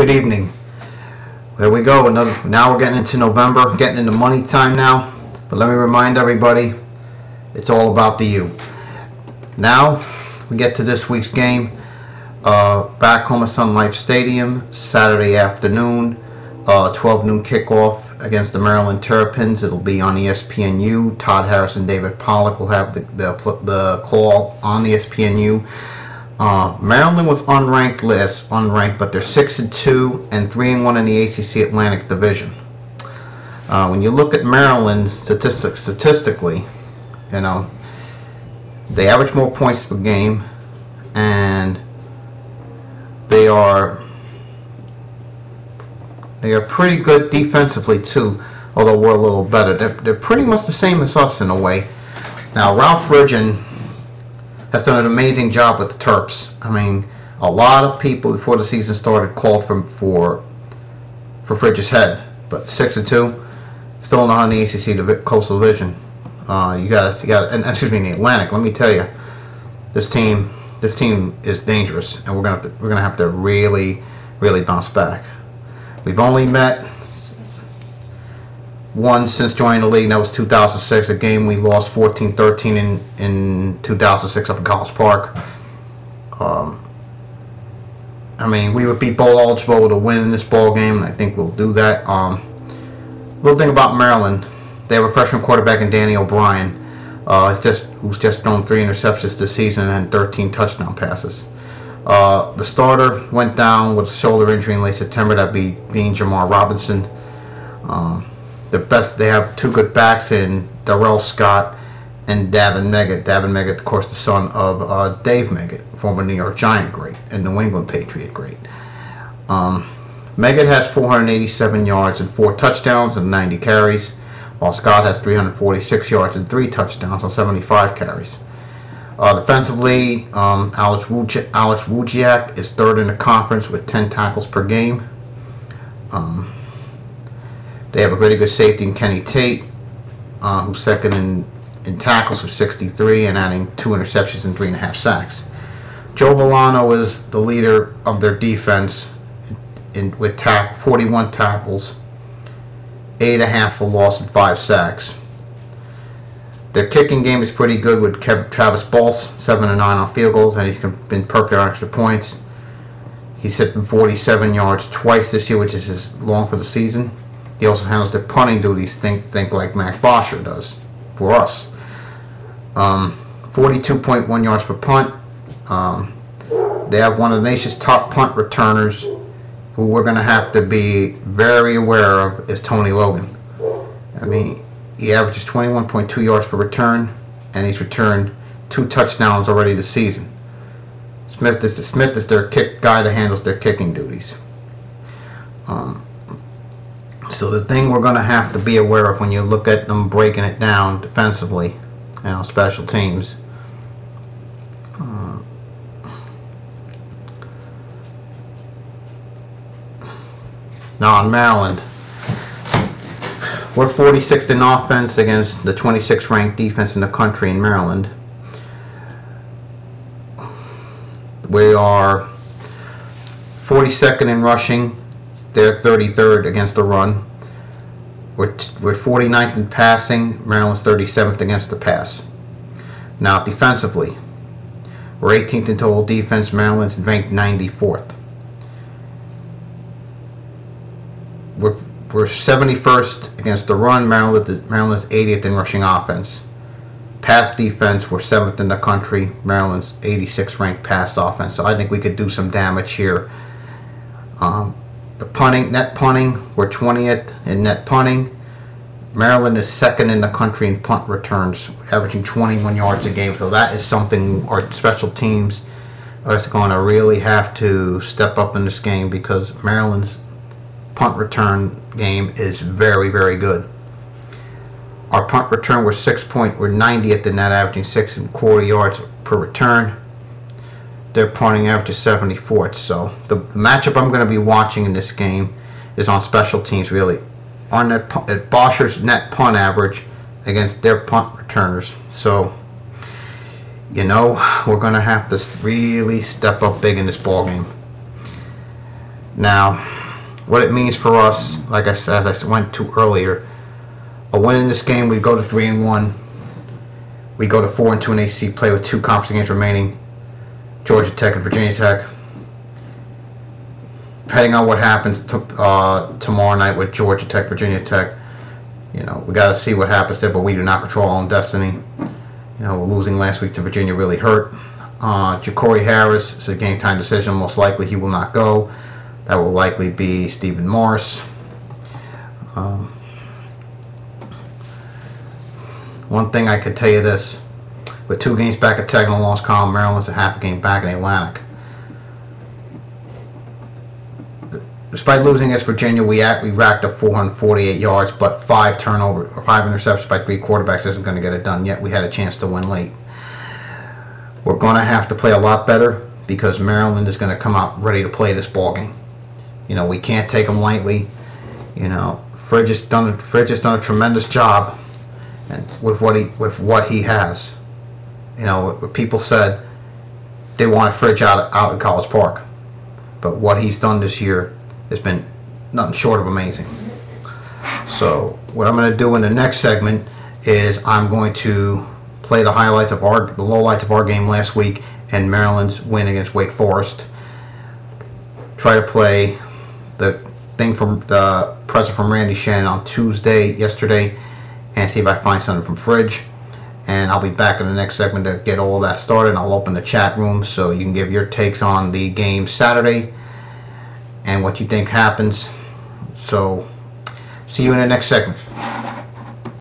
Good evening. There we go. Now we're getting into November, getting into money time now. But let me remind everybody, it's all about the U. Now we get to this week's game. Back home at Sun Life Stadium, Saturday afternoon, 12 noon kickoff against the Maryland Terrapins. It'll be on ESPNU. Todd Harris and David Pollack will have the call on ESPNU. Maryland was unranked, but they're 6-2 and 3-1 in the ACC Atlantic Division. When you look at Maryland statistically, you know, they average more points per game, and they are pretty good defensively too, although we're a little better. They're pretty much the same as us in a way. Now, Ralph Ridgen has done an amazing job with the Terps. I mean, a lot of people before the season started called for Fridge's head, but 6-2, still not in the ACC Coastal Division. You got, and excuse me, in the Atlantic. Let me tell you, this team is dangerous, and we're gonna have to really bounce back. We've only met once since joining the league, and that was 2006, a game we lost 14-13 in 2006 up in College Park. I mean, we would be bowl eligible to win in this ball game, and I think we'll do that. Little thing about Maryland, they have a freshman quarterback in Danny O'Brien, who's just thrown 3 interceptions this season and 13 touchdown passes. The starter went down with a shoulder injury in late September. That being Jamar Robinson. They have 2 good backs in Darrell Scott and Davin Meggett. Davin Meggett, of course, the son of Dave Meggett, former New York Giant great and New England Patriot great. Meggett has 487 yards and 4 touchdowns and 90 carries, while Scott has 346 yards and 3 touchdowns on 75 carries. Defensively, Alex Wujciak is 3rd in the conference with 10 tackles per game. They have a really good safety in Kenny Tate, who's 2nd in tackles with 63 and adding 2 interceptions and 3.5 sacks. Joe Villano is the leader of their defense with 41 tackles, 8.5 for loss and 5 sacks. Their kicking game is pretty good with Travis Balls, 7-9 on field goals, and he's been perfect on extra points. He's hit 47 yards twice this year, which is his long for the season. He also handles their punting duties, think like Max Bosher does for us. 42.1 yards per punt. They have one of the nation's top punt returners, who we're going to have to be very aware of, is Tony Logan. I mean, he averages 21.2 yards per return, and he's returned 2 touchdowns already this season. Smith is their kick guy that handles their kicking duties. So the thing we're going to have to be aware of when you look at them breaking it down defensively and on special teams. Now on Maryland, we're 46th in offense against the 26th ranked defense in the country in Maryland. We are 42nd in rushing. They're 33rd against the run. We're 49th in passing. Maryland's 37th against the pass. Now defensively, we're 18th in total defense. Maryland's ranked 94th. We're 71st against the run. Maryland's 80th in rushing offense. Pass defense, we're 7th in the country. Maryland's 86th ranked pass offense. So I think we could do some damage here. The net punting, we're 20th in net punting. Maryland is 2nd in the country in punt returns, averaging 21 yards a game. So that is something our special teams are going to really have to step up in this game, because Maryland's punt return game is very good. Our punt return, we're 90th in that, averaging 6.25 yards per return. Their punting average is 74th. So the matchup I'm going to be watching in this game is on special teams, really. At Bosher's net punt average against their punt returners. So, you know, we're going to have to really step up big in this ball game. Now, what it means for us, like I said, as I went to earlier, a win in this game, we go to 3-1. We go to 4-2 in AC play with 2 conference games remaining, Georgia Tech and Virginia Tech. Depending on what happens tomorrow night with Georgia Tech, Virginia Tech, you know, we got to see what happens there, but we do not control our own destiny. You know, losing last week to Virginia really hurt. Ja'Cory Harris is a game time decision. Most likely he will not go. That will likely be Stephen Morris. One thing I could tell you this, with 2 games back at Tech and a loss column, Maryland's a half a game back in the Atlantic. Despite losing against Virginia, we racked up 448 yards, but 5 interceptions by 3 quarterbacks isn't going to get it done yet. We had a chance to win late. We're going to have to play a lot better because Maryland is going to come out ready to play this ball game. You know, we can't take them lightly. You know, Fridge has done a tremendous job, and with what he has. You know, people said they wanted Fridge out in College Park, but what he's done this year has been nothing short of amazing. So what I'm going to do in the next segment is I'm going to play the lowlights of our game last week and Maryland's win against Wake Forest. Try to play the thing from the presser from Randy Shannon on yesterday, and see if I find something from Fridge. And I'll be back in the next segment to get all that started, and I'll open the chat room so you can give your takes on the game Saturday and what you think happens. So, see you in the next segment.